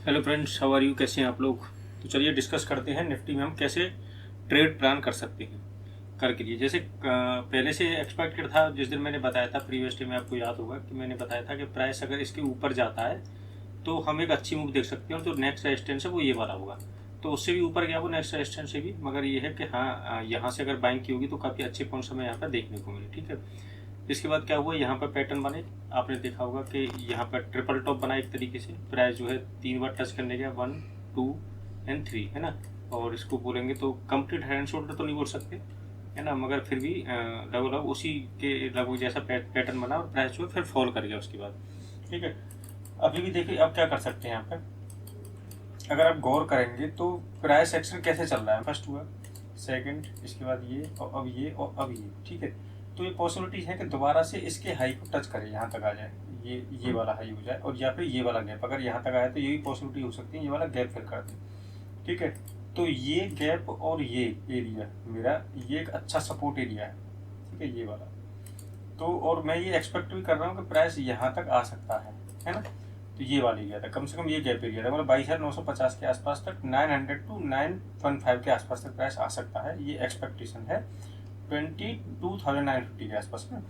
Hello friends, how are you? कैसे हैं आप लोग? तो चलिए डिस्कस करते हैं निफ्टी में हम कैसे ट्रेड प्लान कर सकते हैं कल के लिए। जैसे पहले से एक्सपेक्टेड था, जिस दिन मैंने बताया था प्रीवियस डे में, आपको याद होगा कि मैंने बताया था कि प्राइस अगर इसके ऊपर जाता है तो हम एक अच्छी मूव देख सकते हैं और जो नेक्स्ट रेजिस्टेंस है वो ये वाला होगा। तो उससे भी ऊपर गया वो नेक्स्ट रेजिस्टेंस से भी, मगर ये है कि हाँ, यहाँ से अगर बाइंग की होगी तो काफ़ी अच्छे पॉइंट्स हमें यहाँ पर देखने को मिले। ठीक है, इसके बाद क्या हुआ, यहाँ पर पैटर्न बने। आपने देखा होगा कि यहाँ पर ट्रिपल टॉप बना एक तरीके से। प्राइस जो है 3 बार टच करने गया, 1 2 एंड 3, है ना। और इसको बोलेंगे तो कंप्लीट हेड एंड शोल्डर तो नहीं बोल सकते, है ना, मगर फिर भी लगभग उसी के लगभग जैसा पैटर्न बना और प्राइस जो है फिर फॉल कर गया उसके बाद। ठीक है, अभी भी देखिए अब क्या कर सकते हैं यहाँ पर। अगर आप गौर करेंगे तो प्राइस एक्शन कैसे चल रहा है, फर्स्ट हुआ, सेकंड, इसके बाद ये, और अब ये, और अब ये। ठीक है, तो ये पॉसिबिलिटी है कि दोबारा से इसके हाई को टच करे, यहाँ तक आ जाए, ये वाला हाई हो जाए, और या फिर ये वाला गैप अगर यहाँ तक आया तो ये भी पॉसिबिलिटी हो सकती है, ये वाला गैप फिर कर दे। ठीक है, तो ये गैप और ये एरिया मेरा, ये एक अच्छा सपोर्ट एरिया है। ठीक है, ये वाला। तो और मैं ये एक्सपेक्ट भी कर रहा हूँ कि प्राइस यहाँ तक आ सकता है ना। तो ये वाली एरिया था, कम से कम ये गैप एरिया था, मतलब 22,950 के आसपास तक, 900 टू 915 के आसपास तक प्राइस आ सकता है, ये एक्सपेक्टेशन है। 22,950 के आसपास में,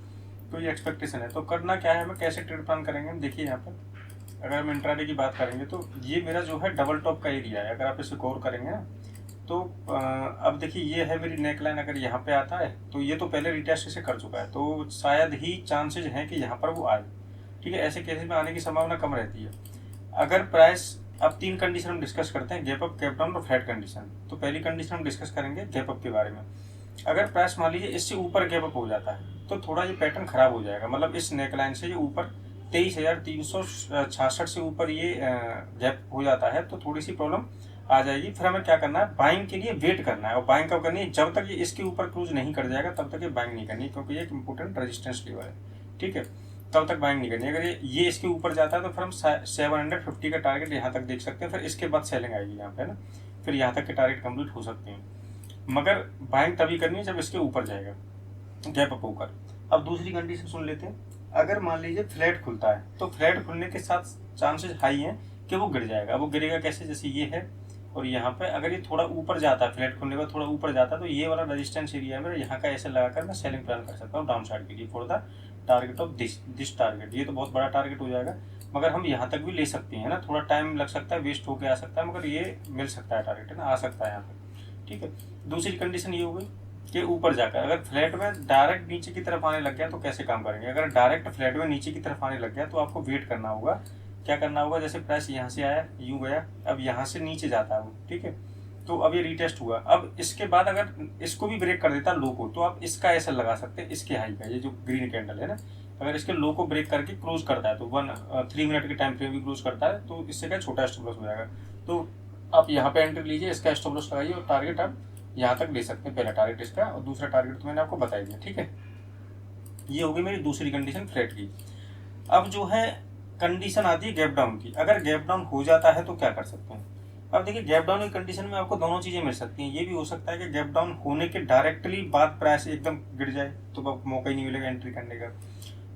तो ये एक्सपेक्टेशन है। तो करना क्या है, हमें कैसे ट्रेड प्लान करेंगे हम, देखिए यहाँ पर अगर हम इंट्राडे की बात करेंगे तो ये मेरा जो है डबल टॉप का एरिया है, अगर आप इसे गौर करेंगे ना तो अब देखिए ये है मेरी नेक लाइन, अगर यहाँ पे आता है तो ये तो पहले रिटेस्ट से कर चुका है, तो शायद ही चांसेज हैं कि यहाँ पर वो आए। ठीक है, ऐसे केसेस में आने की संभावना कम रहती है। अगर प्राइस, अब 3 कंडीशन हम डिस्कस करते हैं, गैप अप, गैप डाउन और फ्लैट कंडीशन। तो पहली कंडीशन हम डिस्कस करेंगे गैप अप के बारे में। अगर प्राइस मान लीजिए इससे ऊपर गैप अप हो जाता है तो थोड़ा ये पैटर्न खराब हो जाएगा, मतलब इस नेकलाइन से ये ऊपर 23,366 से ऊपर ये गैप हो जाता है तो थोड़ी सी प्रॉब्लम आ जाएगी। फिर हमें क्या करना है, बाइंग के लिए वेट करना है, और बाइंग कब करनी है, जब तक ये इसके ऊपर क्रूज नहीं कर जाएगा तब तक ये बाइंग नहीं करनी, क्योंकि ये एक इंपॉर्टेंट रेजिस्टेंस लेवल है। ठीक है, तब तक बाइंग नहीं करनी। अगर ये इसके ऊपर जाता है तो फिर हम 750 का टारगेट यहाँ तक देख सकते हैं, फिर इसके बाद सेलिंग आएगी यहाँ पे ना, फिर यहाँ तक के टारगेट कंप्लीट हो सकते हैं, मगर बाइंग तभी करनी है जब इसके ऊपर जाएगा, गैप अप होकर। अब दूसरी कंडीशन सुन लेते हैं, अगर मान लीजिए फ्लैट खुलता है तो फ्लैट खुलने के साथ चांसेस हाई हैं कि वो गिर जाएगा। वो गिरेगा कैसे, जैसे ये है और यहाँ पे अगर ये थोड़ा ऊपर जाता है, फ्लैट खुलने का थोड़ा ऊपर जाता है तो ये वाला रेजिस्टेंस एरिया में यहाँ का ऐसे लगाकर मैं सेलिंग प्लान कर सकता हूँ डाउन साइड के लिए for the target of this target. ये तो बहुत बड़ा टारगेट हो जाएगा, मगर हम यहाँ तक भी ले सकते हैं ना, थोड़ा टाइम लग सकता है, वेस्ट होकर आ सकता है, मगर ये मिल सकता है टारगेट, है ना, आ सकता है यहाँ पे। ठीक है, दूसरी कंडीशन ये हो गई कि ऊपर जाकर अगर फ्लैट में डायरेक्ट नीचे की तरफ आने लग गया तो कैसे काम करेंगे। अगर डायरेक्ट फ्लैट में नीचे की तरफ आने लग गया तो आपको वेट करना होगा। क्या करना होगा, जैसे प्राइस यहाँ से आया, यूं गया, अब यहाँ से नीचे जाता है वो। ठीक है, तो अब ये रिटेस्ट हुआ, अब इसके बाद अगर इसको भी ब्रेक कर देता लो को तो आप इसका ऐसा लगा सकते हैं, इसके हाई का, ये जो ग्रीन कैंडल है ना, अगर इसके लो को ब्रेक करके क्लोज करता है तो 3 मिनट के टाइम फ्रेम भी क्लोज करता है तो इससे क्या छोटा स्टॉप लॉस हो जाएगा। तो आप यहाँ पे एंट्री लीजिए, इसका स्टॉप लॉस लगाइए और टारगेट आप यहाँ तक ले सकते हैं, पहला टारगेट इसका और दूसरा टारगेट तो मैंने आपको बता दिया। ठीक है, ये होगी मेरी दूसरी कंडीशन फ्लैट की। अब जो है कंडीशन आती है गैप डाउन की। अगर गैप डाउन हो जाता है तो क्या कर सकते हैं। अब देखिए गैप डाउन की कंडीशन में आपको दोनों चीजें मिल सकती हैं। ये भी हो सकता है कि गैप डाउन होने के डायरेक्टली बाद प्राइस एकदम गिर जाए तो मौका ही नहीं मिलेगा एंट्री करने का।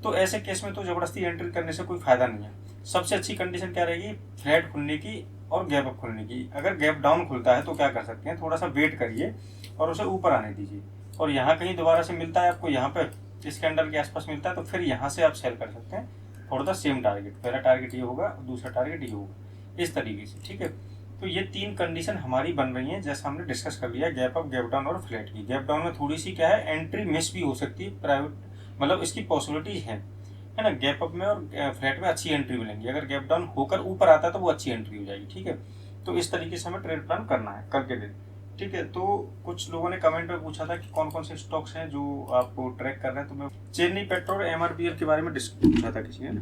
तो ऐसे केस में तो जबरदस्ती एंट्री करने से कोई फायदा नहीं है। सबसे अच्छी कंडीशन क्या रहेगी, फ्लैट खुलने की और गैप अप खुलने की। अगर गैप डाउन खुलता है तो क्या कर सकते हैं, थोड़ा सा वेट करिए और उसे ऊपर आने दीजिए, और यहाँ कहीं दोबारा से मिलता है आपको, यहाँ पे इस कैंडल के आसपास मिलता है तो फिर यहाँ से आप सेल कर सकते हैं फॉर द सेम टारगेट। पहला टारगेट ये होगा, दूसरा टारगेट ये होगा, इस तरीके से। ठीक है, तो ये 3 कंडीशन हमारी बन रही है, जैसा हमने डिस्कस कर लिया गैप अप, गैप डाउन और फ्लैट की। गैप डाउन में थोड़ी सी क्या है, एंट्री मिस भी हो सकती है, प्राइवेट मतलब इसकी पॉसिबिलिटीज है ना। गैप अप में और फ्लैट में अच्छी एंट्री मिलेंगी, अगर गैप डाउन होकर ऊपर आता है तो वो अच्छी एंट्री हो जाएगी। ठीक है, तो इस तरीके से हमें ट्रेड प्लान करना है कल के दिन। ठीक है, तो कुछ लोगों ने कमेंट में पूछा था कि कौन कौन से स्टॉक्स हैं जो आपको ट्रैक कर रहे हैं, तो मैं चेन्नई पेट्रो और एमआरपीएल के बारे में पूछा था किसी ने ना।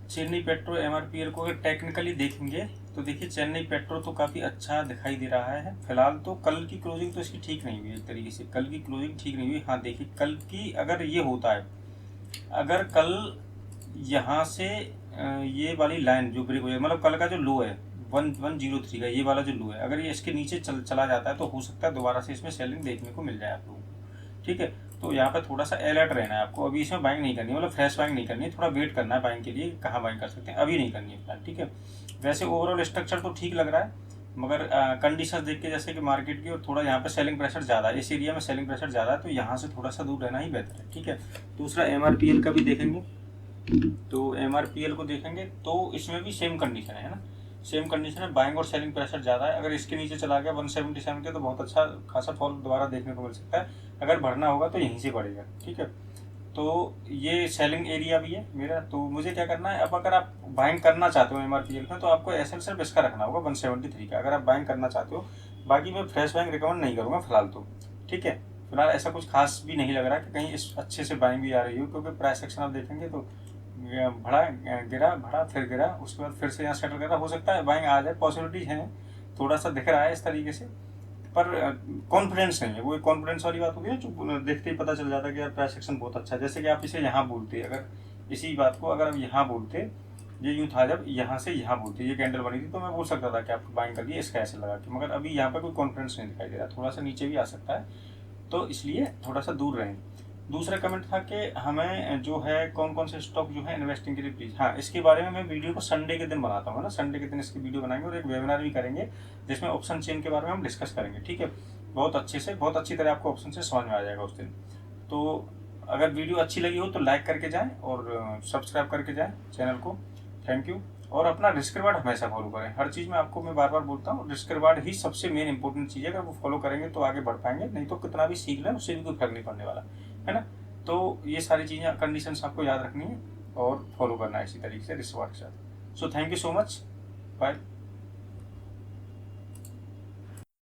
चेन्नई पेट्रो एमआरपीएल को अगर टेक्निकली देखेंगे तो देखिए चेन्नई पेट्रो तो काफ़ी अच्छा दिखाई दे रहा है फिलहाल। तो कल की क्लोजिंग तो इसकी ठीक नहीं हुई, एक तरीके से कल की क्लोजिंग ठीक नहीं हुई। हाँ देखिए कल की अगर ये होता है, अगर कल यहाँ से ये वाली लाइन जो ब्रेक हो जाए, मतलब कल का जो लो है 1103 का, ये वाला जो लो है, अगर ये इसके नीचे चला जाता है तो हो सकता है दोबारा से इसमें सेलिंग देखने को मिल जाए आप लोगों को। ठीक है। तो यहाँ पे थोड़ा सा अलर्ट रहना है आपको, अभी इसमें बाइंग नहीं करनी है, मतलब फ्रेश बाइंग नहीं करनी है, थोड़ा वेट करना है बाइंग के लिए, कहाँ बाइंग कर सकते हैं, अभी नहीं करनी है फिलहाल, ठीक है। वैसे ओवरऑल स्ट्रक्चर तो ठीक लग रहा है, मगर कंडीशन देख के जैसे कि मार्केट की, और थोड़ा यहाँ पे सेलिंग प्रेशर ज़्यादा है, इस एरिया में सेलिंग प्रेशर ज़्यादा है, तो यहाँ से थोड़ा सा दूर रहना ही बेहतर है, ठीक है। दूसरा MRPL का भी देखेंगे, तो MRPL को देखेंगे तो इसमें भी सेम कंडीशन है ना, सेम कंडीशन है, बाइंग और सेलिंग प्रेशर ज़्यादा है। अगर इसके नीचे चला गया 177 के तो बहुत अच्छा खासा फॉल दोबारा देखने को मिल सकता है, अगर बढ़ना होगा तो यहीं से बढ़ेगा, ठीक है। तो ये सेलिंग एरिया भी है मेरा, तो मुझे क्या करना है, अब अगर आप बाइंग करना चाहते हो MRPL में, तो आपको एसएल सिर्फ इसका रखना होगा 173 का, अगर आप बाइंग करना चाहते हो। बाकी मैं फ्रेश बाइंग रिकमेंड नहीं करूँगा फिलहाल तो, ठीक है। फिलहाल ऐसा कुछ खास भी नहीं लग रहा कि कहीं इस अच्छे से बाइंग भी आ रही हो, क्योंकि प्राइस एक्शन आप देखेंगे तो बढ़ा, गिरा, बढ़ा, फिर गिरा, उसके बाद फिर से यहाँ सेटल करा, हो सकता है बाइंग आ जाए, पॉसिबिलिटीज हैं, थोड़ा सा दिख रहा है इस तरीके से, पर कॉन्फिडेंस नहीं है। वो एक कॉन्फिडेंस वाली बात होगी ना, जो देखते ही पता चल जाता है कि यार प्राइस एक्शन बहुत अच्छा है। जैसे कि आप इसे यहाँ बोलते, अगर इसी बात को अगर आप यहाँ बोलते, ये यूँ था जब यहाँ से यहाँ बोलते, ये कैंडल बनी थी, तो मैं बोल सकता था कि आपको बाइंग करिए इसका ऐसे लगा के, मगर अभी यहाँ पर कोई कॉन्फिडेंस नहीं दिखाई दे रहा, थोड़ा सा नीचे भी आ सकता है, तो इसलिए थोड़ा सा दूर रहें। दूसरा कमेंट था कि हमें जो है कौन कौन से स्टॉक जो है इन्वेस्टिंग के लिए प्लीज, हाँ इसके बारे में मैं वीडियो को संडे के दिन बनाता हूँ ना, संडे के दिन इसकी वीडियो बनाएंगे, और एक वेबिनार भी करेंगे जिसमें ऑप्शन चेन के बारे में हम डिस्कस करेंगे, ठीक है। बहुत अच्छे से, बहुत अच्छी तरह आपको ऑप्शन से समझ में आ जाएगा उस दिन। तो अगर वीडियो अच्छी लगी हो तो लाइक करके जाएं और सब्सक्राइब करके जाएं चैनल को। Thank you. और अपना रिस्क रिवार्ड हमेशा फॉलो करें, हर चीज़ में आपको मैं बार बार बोलता हूँ, रिस्क रिवार्ड ही सबसे मेन इंपॉर्टेंट चीज़ है, अगर वो फॉलो करेंगे तो आगे बढ़ पाएंगे, नहीं तो कितना भी सीख लें उससे भी कोई फर्क नहीं पड़ने वाला है ना। तो ये सारी चीज़ें, कंडीशंस आपको याद रखनी है और फॉलो करना है इसी तरीके से रिस्क रिवार्ड के साथ। So thank you so much, bye.